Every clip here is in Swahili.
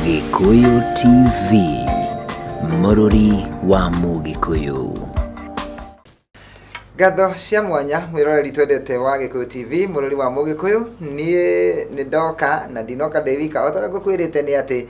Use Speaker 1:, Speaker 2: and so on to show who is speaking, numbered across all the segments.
Speaker 1: Gikuyu TV, Mũrũri wa Mũgĩkũyũ.
Speaker 2: Gatho cia mwanya mwiroreri twendete wa Gikuyu TV, Mũrũri wa Mũgĩkũyũ. Niĩ nĩ ndoka na ndinoka ndĩwika, o torĩa ngũkwĩrĩte nĩ atĩ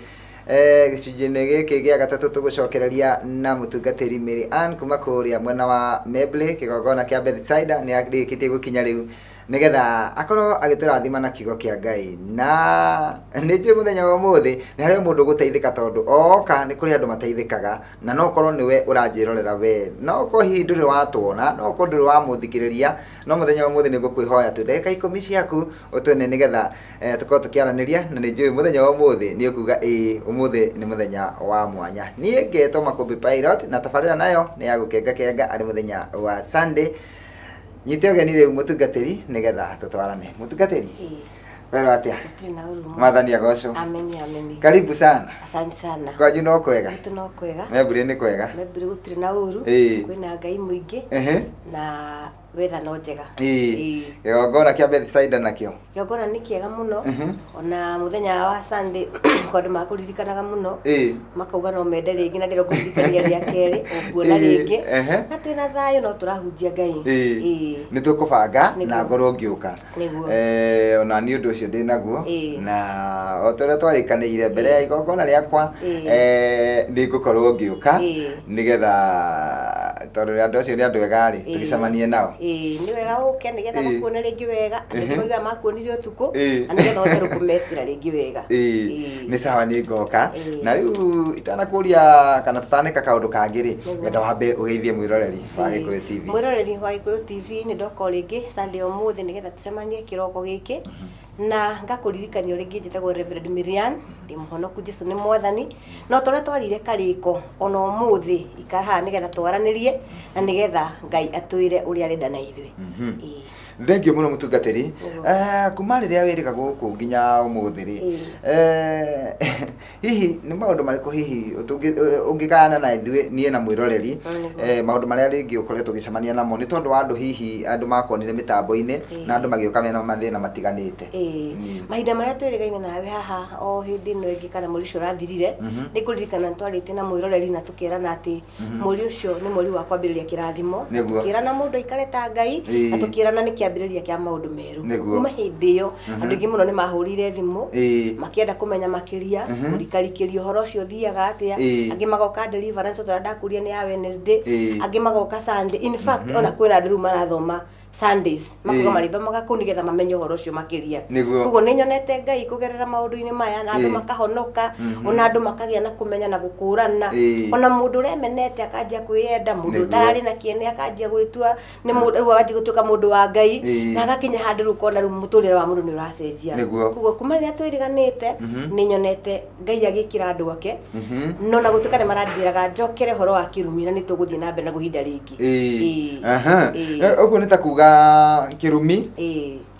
Speaker 2: gĩcunjĩ-inĩ gĩkĩ gĩa gatatũ tũgũcokereria na mũtungatĩri Mary Ann kuma kũrĩa mwena wa Meble, kĩgongona kĩa Bethsaida nĩ arĩkĩtie gũkinya rĩu nigetha akorwo agĩtũrathima na kiugo kĩa Ngai. Na nĩ njũĩ mũthenya wa ũmũthĩ nĩ harĩ mũndũ gũteithĩka, tondũ oka nĩ kũrĩ andũ mateithĩkaga, na no korwo nĩwe ũranjĩrorera we, no korwo hihi ndũrĩ watuona, no korwo ndũrĩ wamũthikĩrĩria, no mũthenya wa ũmũthĩ nĩ ngũkwĩhoya tu ndagĩka 10 ciaku ũtwene nigetha tũkorwo tũkĩaranĩria, na nĩ njũĩ mũthenya wa ũmũthĩ nĩ ũkuga ũmũthĩ nĩ mũthenya wa mwanya. Niĩ ngetwo Makũmbĩ Pilot na tabarĩra nayo nĩ ya gũkenga arĩ mũthenya wa Sunday. Nyite ũgeni rĩu mũtungatĩri nigetha tũtwarane. Mũtungatĩri, wero atia? Mwathani agocwo.
Speaker 3: Ameni.
Speaker 2: Karibu sana.
Speaker 3: Asante sana.
Speaker 2: Kwanyu no kwega?
Speaker 3: Gwitu no kwega.
Speaker 2: Mebre nĩ kwega?
Speaker 3: Mebre gũtirĩ na ũru. Kwĩna Ngai mũingĩ na wetha no njega.
Speaker 2: Kĩgongona kĩa Bethsaida nakĩo? Kĩgongona
Speaker 3: nĩ kĩega mũno, ona mũthenya wa Sunday andũ makũririkanaga mũno, makauga no mende rĩngĩ na ndĩro kũririkania rĩa kerĩ ũkuona rĩngĩ, na twĩna thayũ no tũrahunjia Ngai.
Speaker 2: Nĩ tũkũbanga na ngorwo ngĩũka. Ona niĩ ũndũ ũcio ndĩ naguo, na o torĩa twarĩkanĩire mbere ya igongona rĩakwa nĩ ngũkorwo ngĩũka nigetha tondũ andũ acio nĩ andũ ega rĩ tũgĩcemanie nao.
Speaker 3: Nĩ wega ũke nigetha makuone rĩngĩ wega, andũ moiga makuonire ũtukũ na nigetha ũhote kũmetĩra rĩngĩ wega.
Speaker 2: Nĩ sawa, nĩ ngoka na rĩu itanakũria kana tũtanĩka kaũndũ kangĩ rĩ, ngenda wambe ũgeithie mwĩroreri wa Gikuyu TV.
Speaker 3: Mwĩroreri wa Gikuyu TV nĩ ndoka rĩngĩ Sunday ũmũthĩ nigetha tũcemanie kĩroko gĩkĩ, na ngakũririkania rĩngĩ njĩtagwo Reverend Mary Ann, ndĩ mũhonoku Jesũ nĩ mwathani, no torĩa twarire karĩko ona ũmũthĩ ikaraha nigetha twaranĩrie na nigetha Ngai atwĩre ũrĩa arenda na ithuĩ.
Speaker 2: Thengiũ mũno mũtungatĩri. Kuma rĩrĩa wĩrĩga gũkũ nginya ũmũthĩ rĩ, hihi nĩ maũndũ marĩkũ hihi ũngĩgayana na ithuĩ niĩ na mwĩroreri, maũndũ marĩa rĩngĩ ũkoretwo ũgĩcemania namo nĩ tondũ wa andũ hihi andũ makuonire mĩtambo-inĩ na andũ magĩũka mena mathĩna matiganĩte?
Speaker 3: Mahinda marĩa twĩrĩgaine nawe haha o hĩndĩ ĩno ĩngĩ kana mweri ũcio ũrathirire, nĩ kũririkana twarĩtie na mwĩroreri na tũkĩrana atĩ mweri ũcio nĩ mweri wa kwambĩrĩria kĩrathimo, tũkĩrana mũndũ aikare ta Ngai, na tũkĩrana nĩ kĩambĩrĩria kĩa maũndũ merũ. Kuma hĩndĩ ĩyo andũ aingĩ mũno nĩ mahũrire thimũ makĩenda kũmenya makĩria gũrikarikĩrio ũhoro ũcio ũthiaga atĩa, angĩ magoka deliverance tondũ ndakũria nĩ ya Wednesday, angĩ magoka Sunday. In fact ona kwĩna andũ rĩu marathoma Sundays makuga marithomaga kũu nigetha mamenye ũhoro ũcio makĩria. Koguo nĩ nyonete Ngai kũgerera maũndũ-inĩ maya na andũ makahonoka, ona andũ makagĩa na kũmenya na gũkũrana, ona mũndũ ũremenete akanjia kwĩyenda, mũndũ ũtararĩ na kĩene akanjia gwĩtua nĩ mũndũ rĩu akanjia gũtuĩka mũndũ wa Ngai, na agakinya handũ rĩu kona rĩu mũtũrĩre wa mũndũ nĩ ũracenjia. Koguo kuma rĩrĩa twĩriganĩte nĩ nyonete Ngai agĩkĩra andũ ake, no na gũtuĩka nĩ maranjĩraga njokere ũhoro wa kĩrumi na nĩ tũgũthiĩ na mbere na gũhinda rĩngĩ.
Speaker 2: Ũguo nĩ ta kuga kĩrumi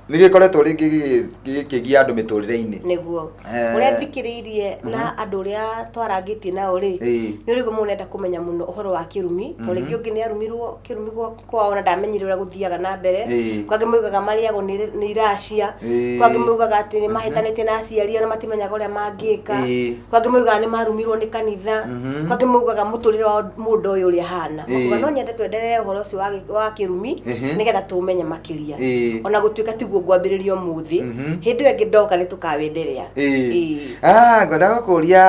Speaker 2: nĩ gĩkoretwo rĩngĩ gĩkĩgia andũ mĩtũrĩre-inĩ.
Speaker 3: Nĩguo ũrĩa thikĩrĩirie na andũ ũrĩa twarangĩtie nao rĩ, nĩ ũrĩkũ mũnenda kũmenya mũno ũhoro wa kĩrumi, tondũ rĩngĩ ũngĩ nĩ arumirwo kĩrumi kwao na ndamenyire ũrĩa gũthiaga na mbere, kwangĩ moigaga marĩagwo nĩ iracia, kwangĩ moigaga atĩ nĩ mahĩtanĩtie na aciari na matimenyaga ũrĩa mangĩka, kwangĩ moigaga nĩ marumirwo nĩ kanitha, kwangĩ moigaga mũtũrĩre wa mũndũ ũyũ ũrĩa hana. Makuga no nyende twenderere ũhoro ũcio wa kĩrumi nigetha tũmenye makĩria, ona gũtuĩka tiguo ngwambĩrĩria ũmũthĩ, hĩndĩ ĩyo ĩngĩ ndoka nĩ tũkawenderea.
Speaker 2: Ngwenda gũkũria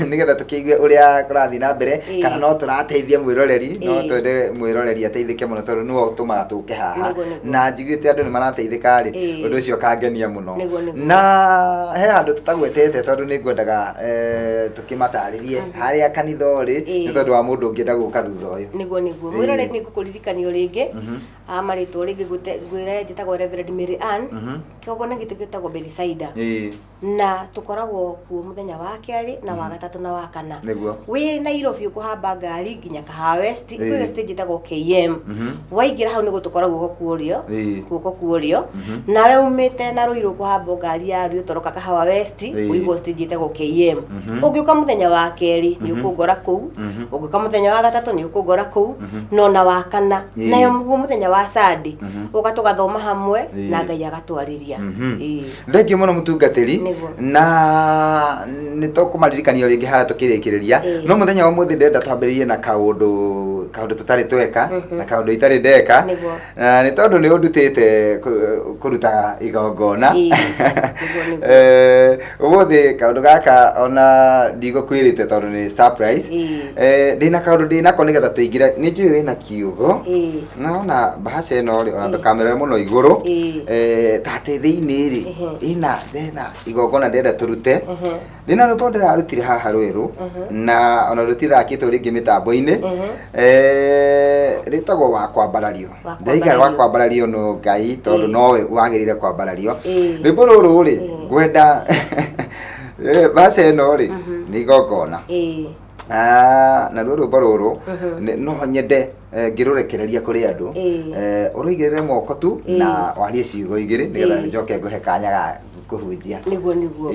Speaker 2: nigetha tũkĩigue ũrĩa kũrathiĩ na mbere, kana no tũrateithia mwĩroreri, no twende mwĩroreri ateithĩke mũno tondũ nĩwe ũtũmaga tũke haha, na njiguĩte andũ nĩ marateithĩka rĩ, ũndũ ũcio kangenia mũno. Na he handũ tũtagwetete tondũ nĩ ngwendaga tũkĩmatarĩrie harĩa kanitha ũrĩ, nĩ tondũ wa mũndũ ũngĩenda gũka thutha ũyũ.
Speaker 3: Nĩguo mwĩroreri nĩ ngũkũririkanio rĩngĩ marĩtwo rĩngĩ ngwĩre njĩtagwo Reverend Mary Ann, kĩgongona gitũ gĩtagwo Bethsaida, na tukoragwo kuo muthenya wa kerĩ na wa gatatu na wa kana. Wi Nairobi ukuhamba ngari nginya Kahawa West, kwi stage itagwo KM. Waingira hau ni gutukoragwo kuorio, kuoko kuorio. Nawe umite na Ruiru ukuhamba ngari ya Ruiru toroka Kahawa West, uigwo stage itagwo KM. Ugiuka muthenya wa kerĩ ni ukungora kuu, ugiuka muthenya wa gatatu ni ukungora kuu, no na wa kana nayo muthenya wa Sunday ugatugathoma hamwe na Ngai agatwariria.
Speaker 2: Thengiũ mũno mũtungatĩri. na nitokumaririkania ringi hara tukirikireria no muthenya wa muthi ndenda twambiririe na kaundu tutari tweka na kaundu itari ndeka ni tondu ni undutite kuruta igongona umuthi kaundu gaka ona ndigukwirite tondu ni surprise ndina kaundu ndinako nigetha tuingire ni njui wina kiugo naona bahasha ino ri ona ndukamera muno iguru tate thiini ri ina igongona ndenda turute ndina rwimbo ndirarutire haha rweru na ona rutithakitwo ringi mitambo-ini ritagwo wa kwambarario ndaiga wa kwambarario no Ngai tondu nowe wagirire kwambarario rwimbo ruru ri ngwenda bahasha ino ri ni igongona na rwimbo ruru no nyende ngirurekereria kuri andu uruigirire moko tu na warie ciugo igiri nigetha njoke nguhe kanya ga kuhunjia niguo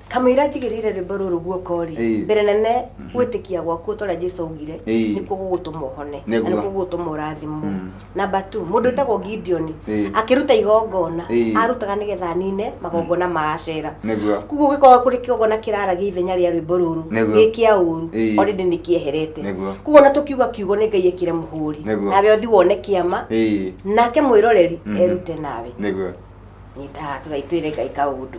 Speaker 2: kamira njigirire rwimbo ruru guoko ri mbere nene gwitikia gwaku tora Jesu augire nikuo gugutuma uhone na nikuo gugutuma urathimwo. Number 2 mundu etagwo Gideon akiruta igongona arutaga nigetha nine magongona ma Ashera kuguo gikoga kuri kiogona kiraragia ithenya ria rwimbo ruru gikia uru already nikieherete kuguo na tukiuga kiugo ni Ngai ekire muhuri nawe othi wone kiama nake mwiroreri erute nawe nita tugaitwire Ngai kaundu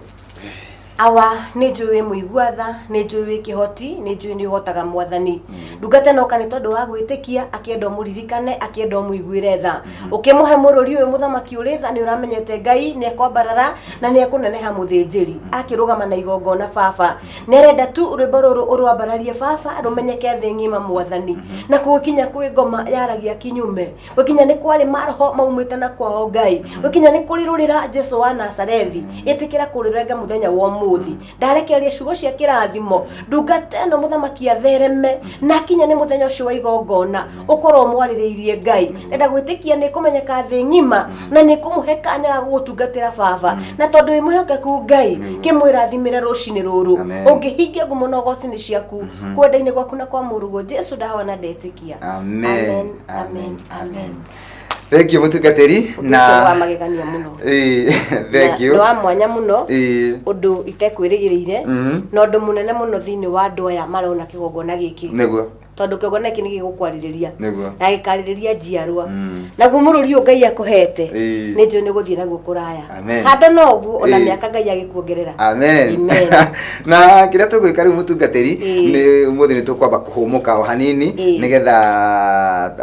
Speaker 2: awa ni njui muiguatha ni njui kihoti ni njui ni uhotaga mwathani ndungate noka ni tondu wa gwitikia akienda muririkane akienda muiguire tha ukimuhe mururi uyu muthamaki uri tha ni uramenyete Ngai ni ekwambarara na ni ekuneneha muthinjiri akirugama na igongona baba nerenda tu rwimbo ruru urwambararie baba rumenyeke thi ngima mwathani na kugikinya kwi ngoma yaragia kinyume gukinya ni kwari maroho maumite na kwao Ngai gukinya ni kurirurira Jesu wa Nazarethi itikira kurirenga muthenya wa ndarekereria ciugo cia kirathimo ndungate no muthamaki athereme na kinya ni muthenya ucio wa igongona ukorwo mwaririirie Ngai nenda gwitikia ni kumenyeka thi ngima na ni kumuhe kanya ga gutungatira baba na tondu imuhokeku Ngai kimwirathimire rucini ruru ungihingia ngumo na gocini ciaku kwenda-ini gwaku na kwa murugo Jesu ndawa na ndetikia amen amen amen. Thank you mutungatiri
Speaker 3: na magegania muno
Speaker 2: thank you
Speaker 3: wa mwanya muno undu itekwirigirire no ndu munene muno thiini wa andu aya marona kigongona giki niguo tondu kigongona giki ni gigukwariria na gikaririria njiarwa naguo mururi u Ngai akuhete ni nju ni guthie naguo kuraya handa no guo ona miaka Ngai agikuongerera amen na kiria tugwika riu mutungatiri ni umuthi ni tukwamba kuhumuka o hanini nigetha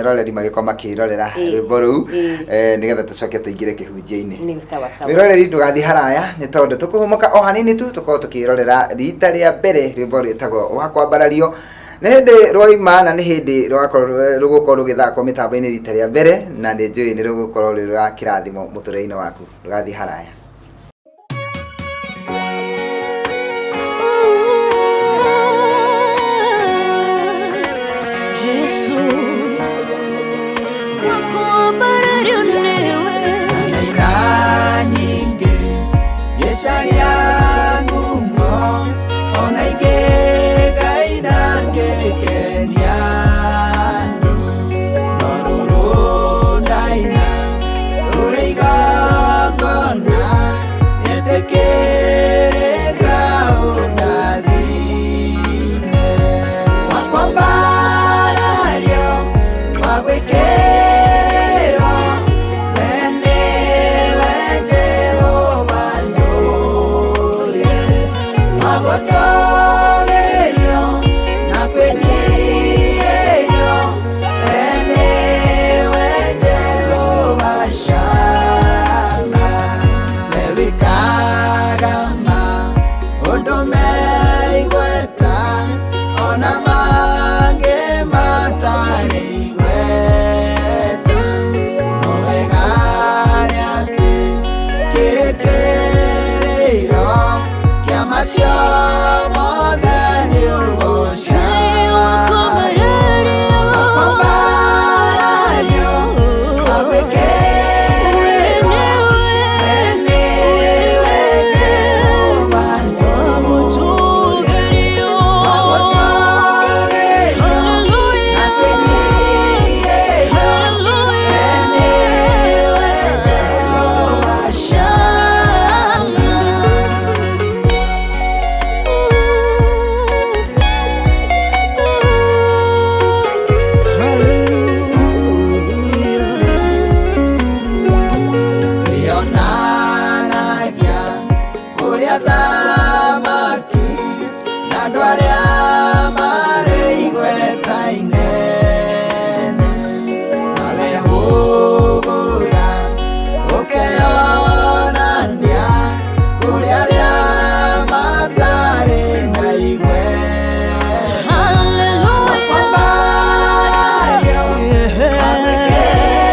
Speaker 3: roreri magikwa makirorera rwimbo ruu nigetha tucoke tuingire kihunjia-ini ni sawa sawa roreri ndugathi haraya ni tondu tukuhumuka o hanini tu tukorwo tukirorera rita ria mbere rwimbo rwitagwo wa kwambarario ni hindi rwaima na ni hindi rugukorwo rugithakwo mitambo-ini rita ria mbere na ni njui ni rugukorwo ruri rwa kirathimo muturire-ini waku ndugathi haraya.
Speaker 2: arĩa thamaki na andũ arĩa marĩ igweta inene nawe hũgũra ũkeonania kũrĩ arĩa matarĩ na igweta makwambarario magĩkĩrwo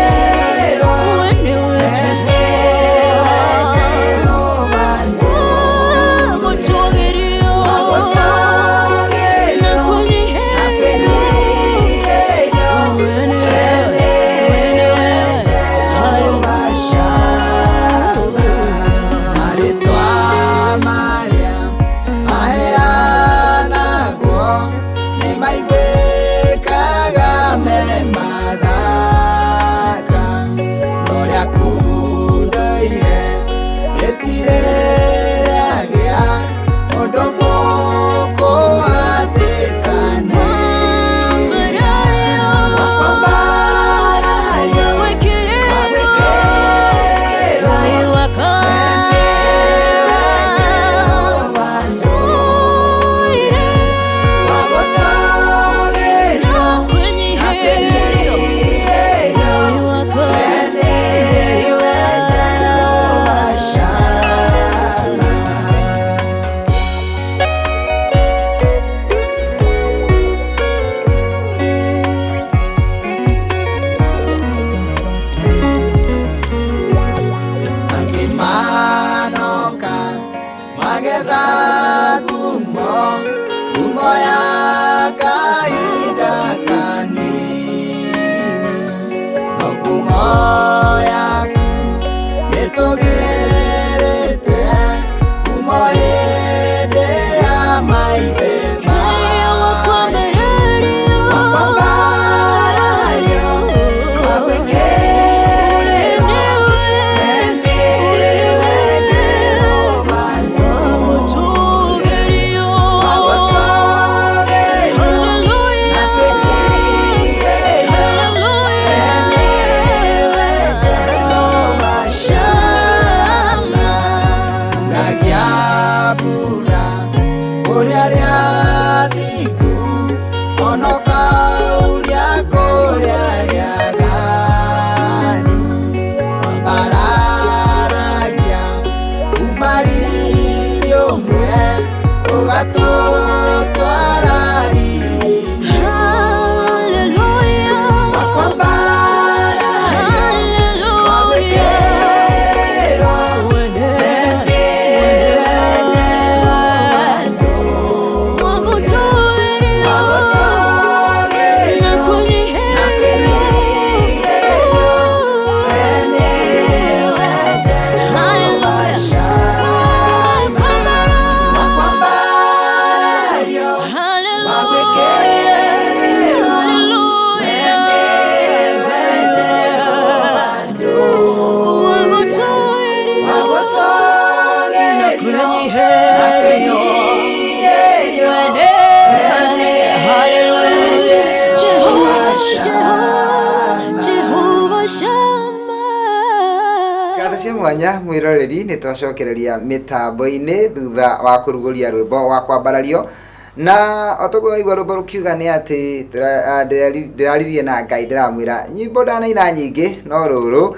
Speaker 2: mwanya mwiroreri ni twacokereria mitambo-ini thutha wa kuruguria rwimbo wa kwambarario na otogo waigua rwimbo rukiuga ni ati ndiraririe na Ngai ndiramwira nyimbo ndanaina nyingi no ruru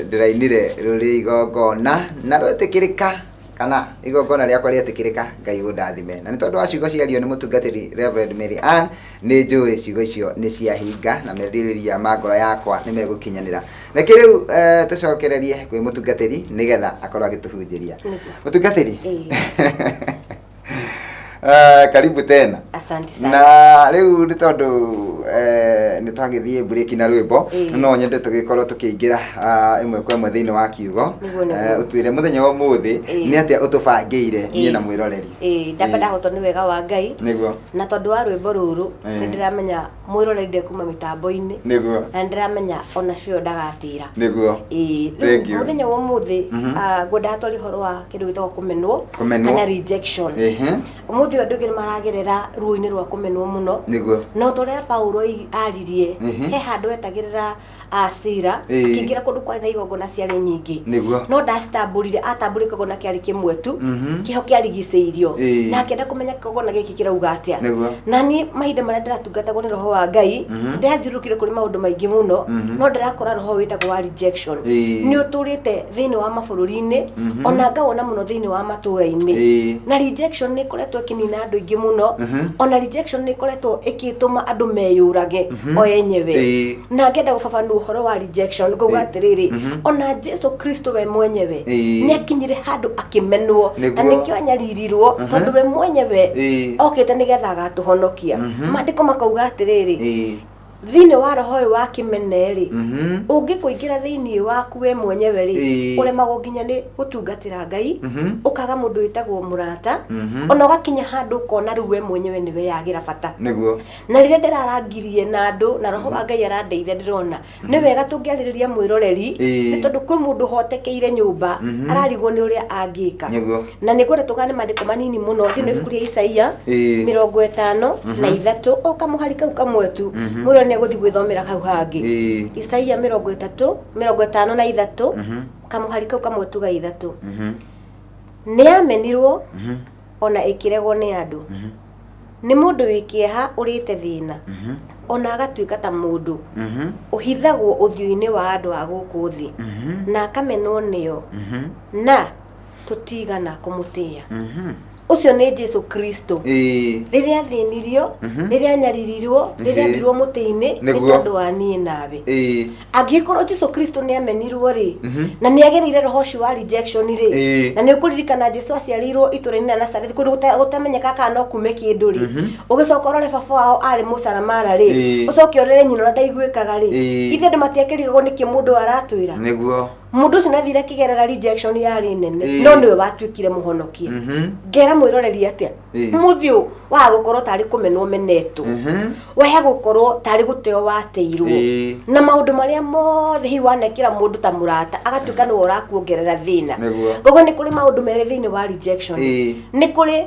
Speaker 2: ndirainire ruri igongona na rwetikirika kana igongona riakwa rietikirika Ngai undathime na ni tondu wa ciugo ciario ni mutungatiri Reverend Mary Ann ni njui ciugo icio ni ciahinga na merirĩria ma ngoro yakwa ni megukinyanira na kiriu tucokererie kwi mutungatiri nigetha akorwo agituhunjiria mutungatiri karibu tena.
Speaker 3: Asante sana.
Speaker 2: Na riu ni tondu ni twagithie break na rwimbo no nyende tugikorwo tukiingira imwe kwa imwe thiini wa kiugo utwire muthenya wa muthi ni atia utubangiire nie na mwiroreri.
Speaker 3: Ndapenda hoto ni wega wa Ngai
Speaker 2: niguo
Speaker 3: na tondu wa rwimbo ruru ni ndiramenya mwiroreri de kuma mitambo-ini
Speaker 2: niguo
Speaker 3: na ndiramenya ona cio ndagatira
Speaker 2: niguo
Speaker 3: muthenya wa muthi ngwenda atwari horo wa kindu gitagwo kumenwo kana rejection umuthi andu ngiri maragerera ruo-ini rwa kumenwo muno
Speaker 2: niguo
Speaker 3: no toria Paulo aririe he handu etagirira acira akingira kundu kwari na igongona ciari nyingi no ndastambulire atambulika gona kiari kimwe tu kiho kiarigiceirio na akenda kumenya kogona giki kirauga atia na ni mahinda maria ndiratungata ni roho wa Ngai ndathiurukire kuri maundu maingi muno no ndirakora roho witagwo wa rejection ni uturite thiini wa mabururi-ini ona ngawona muno thiini wa matura-ini na rejection ni koretwo kinina andu ingi muno ona rejection ni koretwo ikituma andu meyurage o yenyewe na ngenda gubabanu uhoro wa rejection kuga atiriri ona Jesu Kristo we mwenyewe ni akinyire handu akimenwo na nikio anyaririrwo tondu we mwenyewe okete nigetha agatuhonokia mandiko makauga atiriri thiini wa roho wa kimeneri ungikuingira thiini waku we mwenyewe ri uremagwo nginya ni gutungatira Ngai ukaga mundu witagwo murata ona ugakinya handu ukona riu we mwenyewe niwe yagira bata niguo na riria ndirarangirie na andu na roho wa Ngai arandeithia ndirona ni wega tungiaririria mwiroreri ni tondu kwi mundu hotekeire nyumba ararigwo ni uria angika na nigwenda tugane mandiko manini muno thiini ibuku ria Isaia 53 okamuhari kau kamwe tu ni guthi gwithomera kau hangi Isaia 53 kamuhari kau kamwe tu ga 3 ni amenirwo ona ikiregwo ni andu ni mundu wikieha urite thina ona agatuika ta mundu uhithagwo uthiu-ini wa andu a guku thi na akamenwo nio na tutigana kumutia ucio ni Jesu Kristo riria thinirio riria nyaririrwo riria ndirwo muti-ini ni tondu wa nie nawe angikorwo Jesu Kristo ni amenirwo ri na ni agerire roho cio wa rejection ri na ni ukuririkana Jesu aciarirwo itura-ini na Nazareth kundu gutamenyeka kana kume kindu ri ugicoka urore baba wao ari musaramara ri ucoke urore nyina na ndaiguikaga ri ithe ndimatiakirigwo niki mundu aratwira niguo mundu ucio nathire kigerera rejection yari nene no niwe watuikire muhonokia ngera mwiroreri atia muthio wa gukorwo tari kumenwo menetu wehe gukorwo tari guteo wateirwo na maundu maria mothe hi wanekira mundu ta murata agatuika ni urakuongerera thina gogo ni kuri maundu mere thini wa rejection ni kuri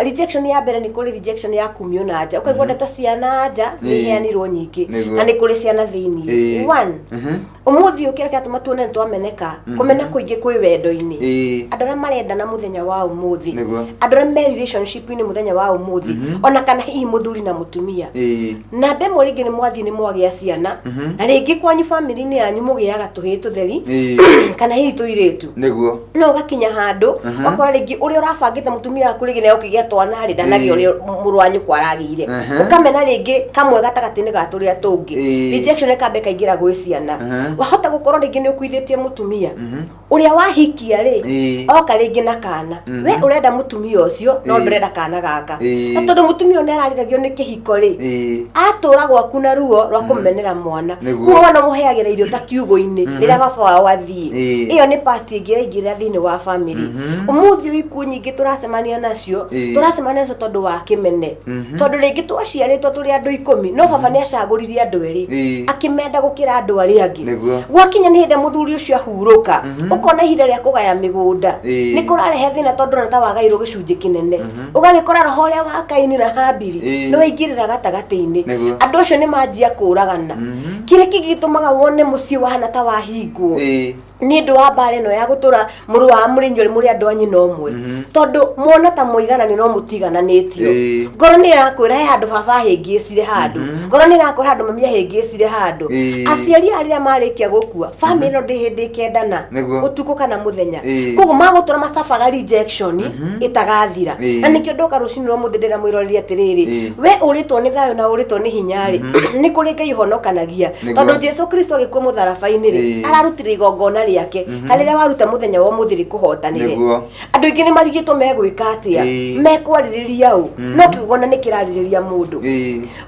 Speaker 3: rejection ya mbere ni kuri rejection ya kumio na nja ukaigwa ndeto ciana nja ni heanirwo nyingi na ni kuri ciana thini one umuthi ukira kiatuma tuone twameneka kumena kuingi kwi wendo-ini andu aria marenda na muthenya wa umuthi andu aria me relationship ni muthenya wa umuthi ona kana hihi muthuri na mutumia na mbe muringi ni mwathi ni mwagia ciana na ringi kwanyu family-ini yanyu mugiaga tuhi tutheri kana hihi tuiritu niguo no gakinya handu wakora ringi uria urabangite mutumia waku ringi ne ukigia twana ri ndanagi uria muru wanyu kwaragire ukamena ringi kamwe gatagati-ini ga turia tungi rejection ikabe kaingira gwi ciana wahota gukorwo ringi ni ukuithitie mutumia uria wahikia ri oka ringi na kana we urenda mutumia ucio no ndurenda kana gaka na tondu mutumia ni arariragio ni kihiko ri atura gwaku na ruo rwa kumenera mwana kuo wana muheagira irio ta kiugo-ini riria baba wao athii iyo ni part ingira thiini wa family umuthi iku nyingi turacemania nacio nacio tondu wa kimene tondu ringi twaciaritwo turi andu 10 no baba ni acaguririe andu eri akimenda gukira andu aria angi gwakinya ni hinde muthuri ucio ahuruka ukona ihinda ria kugaya migunda ni kurarehe thina tondu na ta wagairwo gicunji kinene ugagikora roho ria wa Kaini na Habili no ingirira gatagati-ini andu acio ni manjia kuragana kire kigitumaga wone mucii wahana ta wahingwo ni ndu wa mbare no ya gutura muru wa murinyo muri andu anyi no mwe tondu muona ta muigana ni no mutigananitio ngoro ni irakwira he handu baba hingicire handu ngoro ni irakwira handu mamia hingicire handu aciari aria marikia gukua family no ndi hindi kendana utuko kana muthenya koguo magutura macabaga rejection itagathira na nikio ndoka rucini ro muthindira mwiroreri atiriri we uritwo ni thayo na uritwo ni hinyari ni kuri Ngai honokanagia tondu Jesu Kristo agikua mutharabai-ini ri ararutire igongona riake harira waruta muthenya wa muthiri kuhotanire andu ingi ni marigitwo megwika atia mekwariria u no kigongona ni kiraririria mundu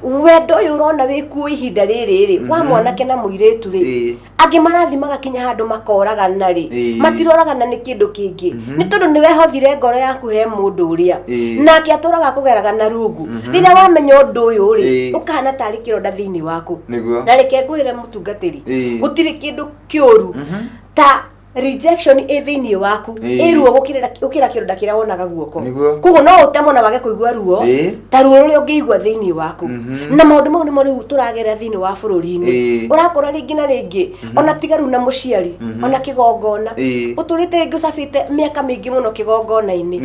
Speaker 3: wendo uyu urona wikuo ihinda riri wa mwanake na muiritu ri angi marathi magakinya handu makoragana ri matiroragana ni kindu kingi ni tondu ni wehothire ngoro yaku he mundu uria nake aturaga kugeragana rungu riria wamenya undu uyu ri ukahana tari kironda thiini waku na reke ngwire mutungatiri gutiri kindu kiuru ta rejection ethini waku iruo gukira kironda kira wonaga guoko kugo no utemo na wage kuigua ruo ta ruo uri ungiigua thini waku na maundu mau ni mo riu turagera thini wa bururi-ini urakora ringi na ringi ona tigaru na muciari ona kigongona uturite ringi ucabite miaka mingi muno kigongona-ini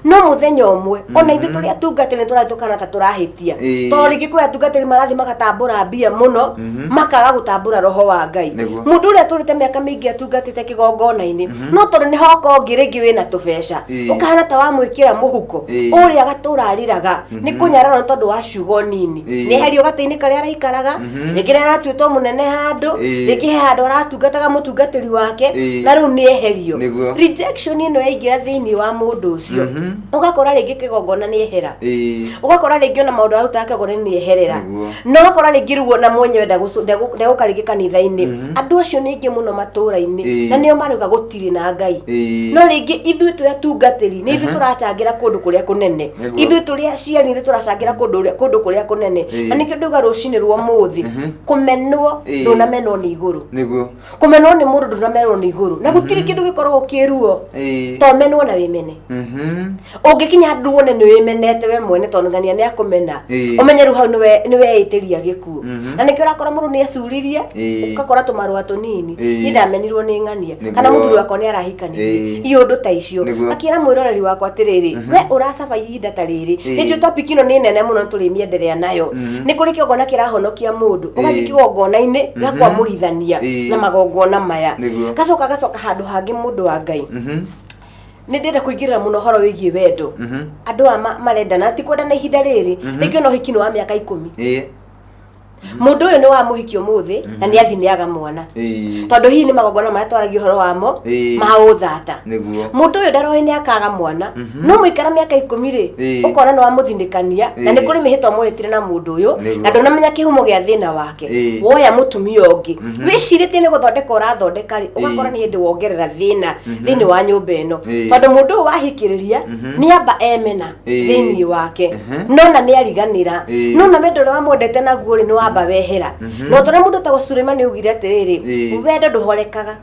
Speaker 3: no muthenya umwe ona ithu turi atungatiri turatukana ta turahitia to ringi kwi atungatiri marathi magatambura mbia muno makaga gutambura roho wa Ngai mundu uria turite miaka mingi atungatite kigongona-ini no tondu ni hoko ngiringi wina tubeca ukahana ta wamwikira muhuko uria gatura ariraga ni kunyarara tondu wa ciugo nini ni herio gati-ini karia araikaraga ringi aratwitwo munene handu ringi handu aratungataga mutungatiri wake na riu ni eherio rejection ino yaingira thini wa mundu ucio ugakora ringi kigongona ni ehera ugakora ringi ona maundu arutaga kigongona ni eherera no ugakora ringi ruo na mwenyewe ndagukaringi kanitha-ini andu acio ni ingi muno matura-ini na nio maruga gutiri na Ngai no ringi ithui twi atungatiri ni ithui turacangira kundu kuria kunene ithui turi aciari ni turacangira kundu kuria kunene na nikio nduga rucini rwo muthi kumenwo ndunamenwo ni iguru kumenwo ni mundu ndunamenwo ni iguru na gutiri kindu gikorwo kiruo to menwo na wimene ungikinya ndu wone ni wimenete we mwene tondu ngania ni akumena umenyeru hau ni weitiria gikuo na nikio rakora mundu ni acuririe ukakora tumarua tunini ni ndamenirwo ni ngania kana muthuri wakwa ni arahikanirie iundu ta icio akira mwiroreri wakwa atiriri we uracaba ihinda ta riri nijo topic ino ni nene muno turi mienderea nayo ni kuri kigongona kirahonokia mundu ugathi kigongona-ini gakwamurithania na magongona maya gacoka handu hangi mundu wa Ngai ni ndenda kuingirira muno horo wigie wendo andu marendana ti kwendana ihinda riri ringi no hikino wa miaka 10 mundu uyu ni wa muhikio muthi na ni athi ni aga mwana tondu hii ni magongona maya twaragio horo wamo mauthata mundu uyu ndaroe ni akaga mwana no muikara miaka 10 ri ukona no amuthindikania na ni kuri mihitwa muhetire na mundu uyu na ndunamenya kihumo gia thina wake woya mutumia ungi wicirite ni guthondeka urathondeka ri ugakora ni hindi wongerera thina thini wa nyumba ino tondu mundu uyu wahikiriria ni amba emena thini wake no na ni ariganira no na wendo wa mwendete naguo ri ni amba wehera no tore mundu ta Suleiman ni ugire atiriri wendo nduhorekaga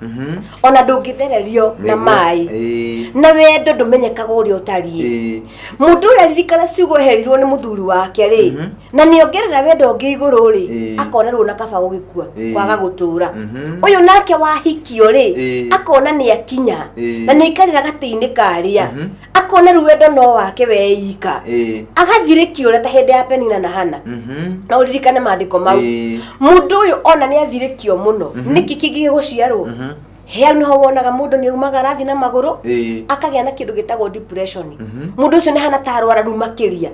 Speaker 3: ona ndungithererio na mai na wendo ndumenyekaga uri utari mundu yaririkana ciugo herirwo ni muthuri wake ri na niongerera wendo ungi iguru ri akona ruo na kaba gugikua kwaga gutura uyu nake wahikio ri akona ni akinya na ni ikarira gati-ini karia akona ruwendo no wake weika agathirikio ri ta hindi ya Penina na Hana na uririkane maandiko mau mundu uyu ona ni athirikio muno niki kigi guciarwo hea niho wonaga mundu ni umaga rathi na maguru akagia na kindu gitagwo depression mundu ucio ni hana tarwara ru makiria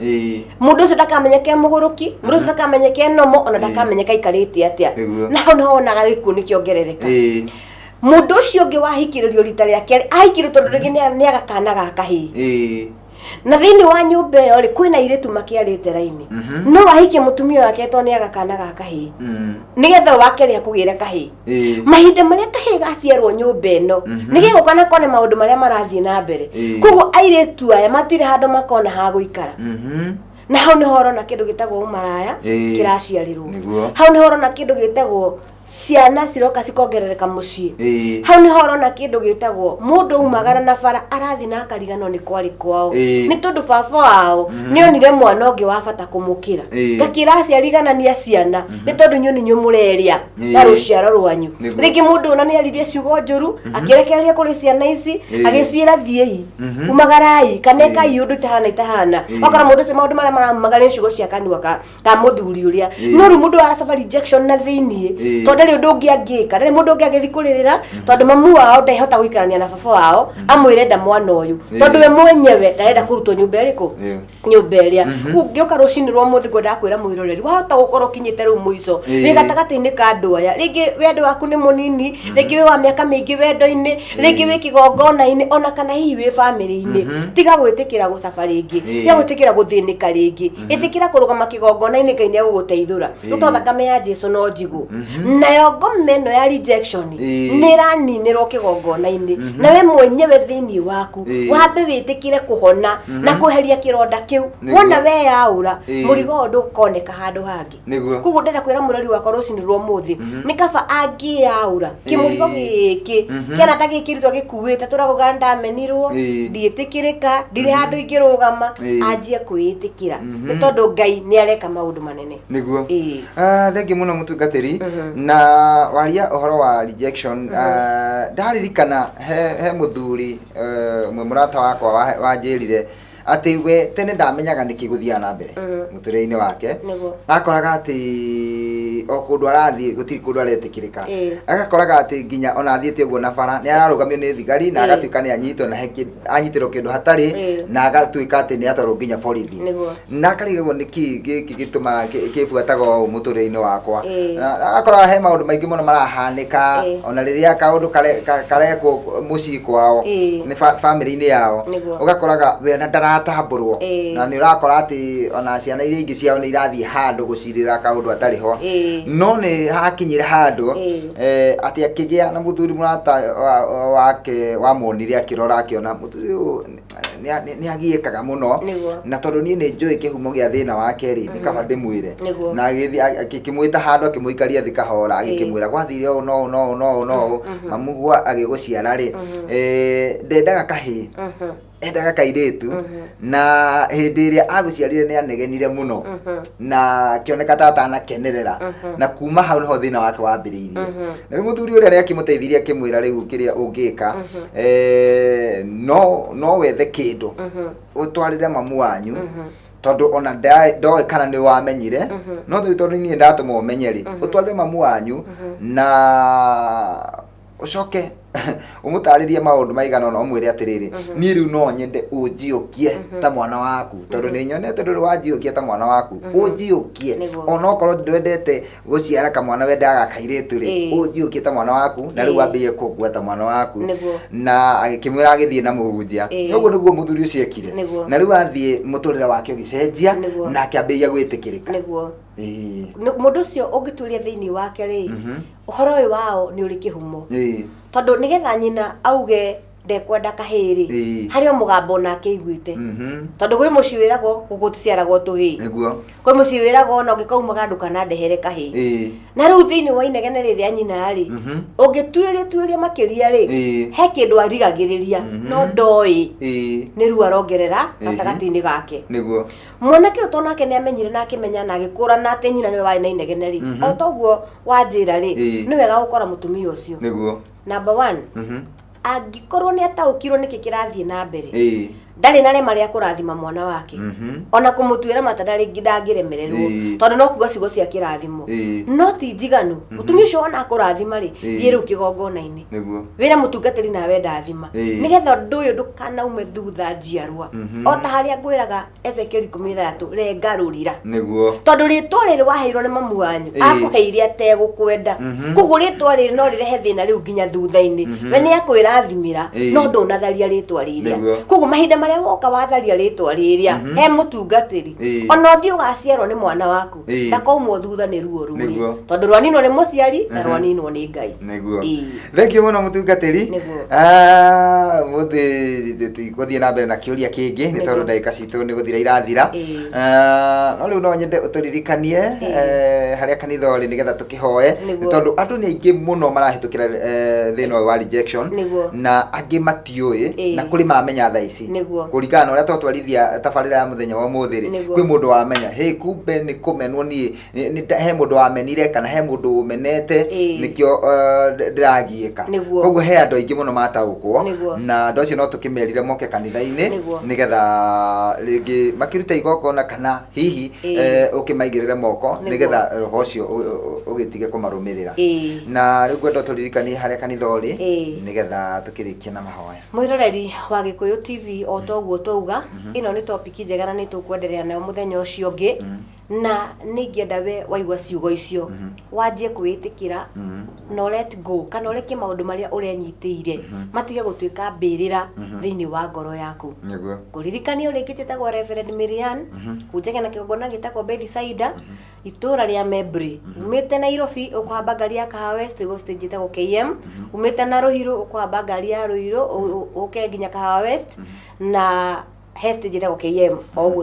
Speaker 3: mundu ucio ndakamenyeke muguruki mundu ucio ndakamenyeke nomo ona ndakamenyeka ikarite atia na ho niho wonaga gikuo nikiongerereka mundu ucio ungi wahikiririo rita ria keri ahikirwo tondu ringi ni agakana ga kahii na thini wa nyumba iyo ri kwina iritu makiarite raini no wahikie mutumia wake to ni agakana ga kahii nigetha wake ria kugire kahii mahinda maria kahii gaciarwo nyumba ino nigegukana kone maundu maria marathie na mbere kugo airitu aya matire handu makona ha guikara na hau ni horo na kindu gitagwo umaraya kiraciarirwo hau ni horo na kindu gitagwo ciana ciroka cikongerereka mucii hau ni horo na kindu gitagwo mundu umagara na bara arathi na akarigano ni kwari kwao ni tondu baba wao ni onire mwana ungi wa bata kumukira gakira ariganania ciana ni tondu nyuni nyumureria na ruciaro rwanyu ringi mundu ona ni aririe ciugo njuru akirekereria kuri ciana ici agiciira thiei umagarai kanekai undu itahana akora mundu se maundu maria maramagara ciugo cia kanua ka muthuri uria no ru mundu aracaba rejection na thini ndari undu ungi angika ndari mundu ungi agithikuririra tondu mamu wao ndahota guikarania na baba wao amwirenda mwana uyu tondu we mwenyewe ndarenda kurutwo nyumba iriku nyumba iria ungioka rucini rwa muthi kwenda kwira mwiroreri wahota gukorwo kinyite ru muico wi gatagati-ini ka andu aya ringi wendo waku ni munini ringi wi wa miaka mingi wendo-ini ringi wi kigongona-ini ona kana hihi wi family-ini tiga gwitikira gucaba ringi tiga gwitikira guthinika ringi itikira kurugama kigongona-ini Ngai ni aguguteithura ruto thakame ya Jesu no njigu nayo ngome no ya rejection niraninirwo kigongona-ini nawe mwenyewe thiini waku wambe witikire kuhona na kuheria kironda kiu wona we yaura murigo ndukoneka handu hangi kugu ndenda kwira murori wakwa rucini rwa muthi ni kaba angi yaura kimurigo giki kena ta gikiritwo gikuwite turaguganda menirwo ndietikirika ndire handu ingirugama anjie kwitikira ni tondu Ngai ni areka maundu manene
Speaker 2: niguo thengi muno mutungatiri na waria ohoro wa rejection ndaririkana he muthuri mwe murata wakwa wanjirire ati we tene ndamenyaga nikiguthia na mbere muturire-ini wake akoraga ati o kundu arathi gutiri kundu aretikirika agakoraga ati nginya ona athiete uguo na bara ni ararugamio ni thigari na agatuika ni anyitwo na anyitirwo kindu hatari na agatuika ati ni atarwo nginya borithi na akarigwo niki giki gituma kibuataga muturire-ini wakwa agakoraga he maundu maingi muno marahanika ona riria kaundu kareko mucii kwao ni family-ini yao ugakoraga we na ndaratambũrwo na ni urakora ati ona ciana iria ingi ciao ni irathi handu gucirira kaundu atariho no ni hakinyire handu ati akigia na muthuri murata wake wamonire akirora akiona muthuri ni agiekaga muno na tondu ni njui kihumo gia thina wake ri ni kaba ndimwire na akimwita handu akimuikaria thikahora agikimwira gwathire no mamugwa agiguciara ri ndendaga kahi endaga kairetu na hindi iria aguciarire ni anegenire muno na kioneka tata anakenerera na kuma hau niho thina wake wambiriirie na muthuri uria ni akimuteithirie akimwira riu kiria ungika no wethe kindu utwarire mamu wanyu tondu ona ndoe kana ni wamenyire no tondu ni ndatuma umenyeri utwarire mamu wanyu na ucoke umutaririe maundu maigana no umwire atiriri ni riu no nyende unjiukie ta mwana waku tondu ni nyonete nduri wanjiukie ta mwana waku unjiukie ona okorwo ndwendete guciara ka mwana wendaga kairitu ri unjiukie ta mwana waku na riu ambie kugua ta mwana waku na agikimwira agithie na muhunjia noguo niguo muthuri ucio ekire na riu athie muturire wake ugicenjia na akiambia gwitikirika mundu ucio ungituria thiini wake ri uhoro uyu wao ni uri kihumo tondu nigetha nyina auge ndekwenda kahiri hario mugambo nake iguite tondu gwi muci wiragwo guguticiaragwo tuhi gwi muci wiragwo no gikauma gandu kana ndehere kahi na riu thiini wa inegene rithia nyina ri ungituiria makiria ri he kindu arigagiriria no ndoi ni riu arongerera gatagati-ini gake mwanake utonake ni amenyire na akimenya na agikura na ati nyina niwe wari na inegene ri o toguo wanjira ri ni wega gukora mutumia ucio number 1 angikorwo ni ataukirwo niki kirathie na mbere ndari na rema ria kurathima mwana wake ona kumutwira matandari ngidangiremererwo tondu no kuga cigo cia kirathimo no ti njiganu mutumia ucio ona akurathima ri thie riu kigongona-ini wira mutungatiri nawe ndathima nigetha ndu uyu ndukanaume thutha njiarwa o ta haria ngwiraga Ezekiel 13 rengarurira tondu ritwa riri waheirwo ni mamu wanyu akuheire ategukwenda kugu ritwa riri no rirehe thina riu nginya thutha-ini we ni akwirathimira no ndunatharia ritwa riria kugu mahinda maria woka watharia ritwa riria he mutungatiri ona uthio gaciarwo ni mwana waku ndakoumwo thutha ni ruo ruri tondu rwaninwo ni muciari na rwaninwo ni Ngai thank you muno mutungatiri muthi guthie na mbere na kiuria kingi ni tondu ndagika citu ni guthira irathira no riu no nyende uturirikanie haria kanitha uri nigetha tukihoe tondu andu ni aingi muno marahitukira thina wa rejection na angi matiui na kuri mamenya thaa ici kurigana uria twatwarithia tabarira ya muthenya wa muthiri kwi mundu wamenya kumbe ni kumenwo ni he mundu wamenire kana he mundu umenete nikio ndiragieka koguo he andu aingi muno mataukwo na andu acio no tukimerire moke kanitha-ini nigetha ringi makiruta igongona kana hihi ukimaigirire moko nigetha roho ucio ugitige kumarumirira na riu ngwenda turirikanie haria kanitha uri nigetha tukirikia na mahoya
Speaker 3: mwiroreri wa Gikuyu TV o toguo twauga ino ni topic njega na ni tukwenderea nayo muthenya ucio ngi na ningĩenda we waigua ciugo icio wanjie kwĩtĩkĩra no let go kana ũreke maũndũ marĩa ũrenyitĩire matige gũtuĩka mbĩrĩra thĩinĩ wa ngoro yaku. Kũririkania ũrĩa njĩtagwo Reverend Miriam kunjage na kĩgongona gĩtagwo Bethsaida itũra rĩa Mebre. Umĩte Nairobi ũkũhamba ngari ya Kahawa West ũgũthiĩ stage ĩtagwo KM. Umĩte na Ruiru ũkũhamba ngari ya Ruiru ũke nginya Kahawa West na heste jitagwo KM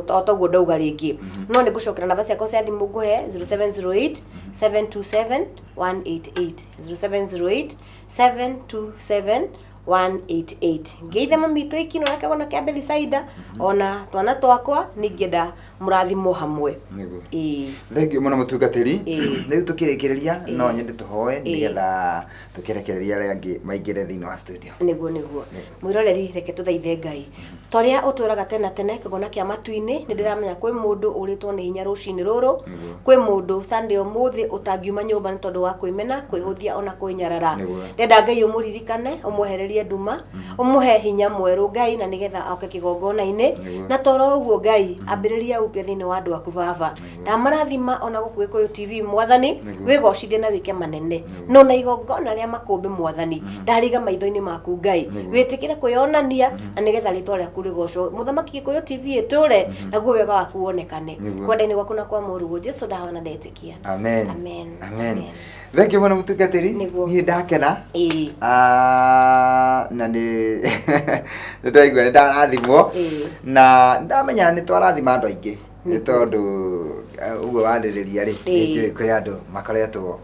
Speaker 3: otoguo ndauga rĩngĩ. No nĩ ngũcokera namba ciakwa cia thimũ ngũhe 0708 727 188 0708 727 188. Ngeithe mami tu ikino na kagona kĩa Bethsaida ona twana twakwa ningĩenda mũrathimo hamwe.
Speaker 2: Thengio mũno mũtungatĩri. Rĩu tũkĩrĩkĩrĩria no nyende tũhoe nĩgetha tũkĩrekereria arĩa angĩ maingĩre thĩinĩ wa studio.
Speaker 3: Nĩguo mwĩroreri reke tũthaithe Ngai. Torĩa ũtũraga tena tene kagona kĩa matu-inĩ nĩndĩramenya kwĩ mũndũ ũrĩtwo nĩ hinya rũcinĩ rũrũ, kwĩ mũndũ Sunday ũmũthĩ ũtangiuma nyũmba nĩ tondũ wa kwĩmena kwĩhũthia ona kwĩnyarara. Ndenda Ngai ũmũririkane ũmwehererie nduma ũmũhe hinya mwerũ Ngai na nĩgetha oke kĩgongona-inĩ na toro ũguo Ngai ambĩrĩria upya thĩinĩ wa andũ aku baba. Ndamarathima ona gũkũ Gĩkũyũ TV Mwathani wĩgocithie na wĩke manene no na igongona rĩa makũmbĩ Mwathani ndariga maitho-inĩ maku Ngai wĩtĩkĩre kwĩonania na nĩgetha rĩtwa rĩaku rĩgocwo mũthamaki Gĩkũyũ TV ĩtũre naguo wega waku wonekane kwenda-inĩ gwaku na kwa mũruo Jesũ ndawa na ndetĩkia.
Speaker 2: Amen. Thengio mũno mũtungatĩri. Niĩ ndakena na nĩ ndaigua nĩ ndarathimwo na ndamenya nĩ twarathima andũ aingĩ nĩ tondũ uguo wanĩrĩria rĩ nĩnjũĩ kwĩ andũ makoretwo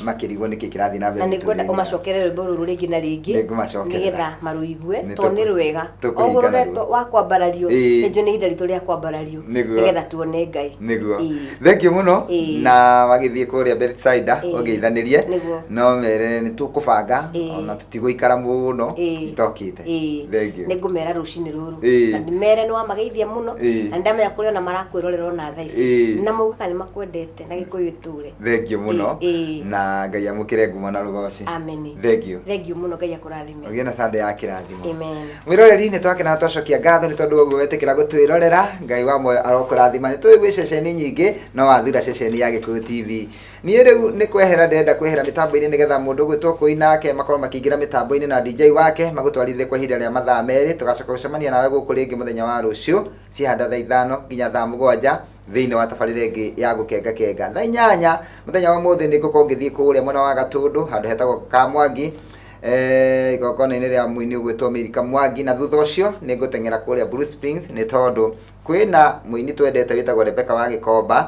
Speaker 2: makĩrigwo nĩkĩ kĩrathiĩ na mbere.
Speaker 3: Na nĩngwenda ũmacokere rwĩmbo rũrũ rĩngĩ na rĩngĩ nĩgetha marũigue tondũ nĩ rwega oguo rũretwo wa kwambarario nĩnjũĩ nĩ ihinda ritũ rĩa kwambarario nĩgetha tuone Ngai.
Speaker 2: Thengio mũno na wagĩthiĩ kũrĩa Bethsaida ũgeithanĩrie no mere nĩ tũkũbanga ona tũtigũikara mũno itokĩte. Thengio.
Speaker 3: Nĩngũmera rũcinĩ rũrũ na ndĩmere nĩ wamageithia mũno na ndamenya kũrĩ ona marakwĩrorera ona thaa ici na mauga nĩ makwendete na Gĩkũyũ ĩtũre.
Speaker 2: Thengio mũno na Ngai amũkĩre ngumo na rũgoci.
Speaker 3: Amen. Thengio mũno Ngai akũrathime.
Speaker 2: Ũgĩe na Sunday ya kĩrathimo.
Speaker 3: Amen.
Speaker 2: Mwĩroreri nĩ twakena twacokia ngatho nĩ tondũ ũguo wetĩkĩra gũtwĩrorera. Ngai wa moyo arokũrathima. Nĩ tũĩ gwĩ ceceni nyingĩ no wathura ceceni ya Gĩkũyũ TV. Niĩ rĩu nĩ kwehera ndenda kwehera mĩtambo-inĩ nĩgetha mũndũ gwĩtwo kũi nake makorwo makĩingĩra mĩtambo-inĩ na DJ wake magũtwarithie kwa ihinda rĩa mathaa merĩ tũgacoka gũcemania nawe gũkũ rĩngĩ mũthenya wa rũciũ cihanda thaa 5 nginya thaa 7 thĩinĩ wa tabarĩra ĩngĩ ya gũkenga thaa 8 mũthenya wa mũthĩ nĩ ngũkorwo ngĩthiĩ kũrĩa mwena wa Gatũndũ handũ hetagwo Kamwangi igongona-inĩ rĩa mũini ũgwĩtwo Mĩrika Mwangi na thutha ũcio nĩ ngũteng'era kũrĩa Blue Springs nĩ tondũ kwĩna mũini twendete wĩtagwo Rebecca wa Gĩkomba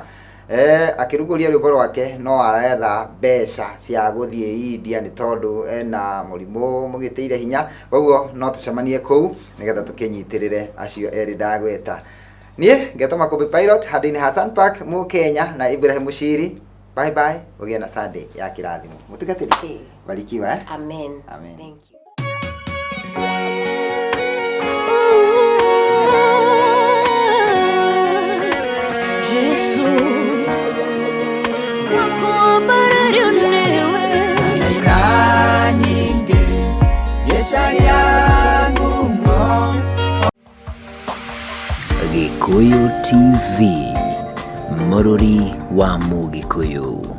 Speaker 2: akĩrugũria rwĩmbo rwake no aretha mbeca cia gũthiĩ India nĩ tondũ ena mũrimũ mũgĩtĩire hinya koguo no tũcemanie kũu nĩgetha tũkĩnyitĩrĩre acio erĩ ndagweta. Niĩ ngetwo Makũmbĩ Pilot handũ-inĩ ha Sun Park Mũkenya na Ibrahim Mushiri. Bye bye. Ũgĩe na Sunday ya kĩrathimo. Mũtungatĩri. Barikiwa.
Speaker 3: Amen. Thank you.
Speaker 1: Gĩkũyũ TV, mũrori wa Mũgĩkũyũ.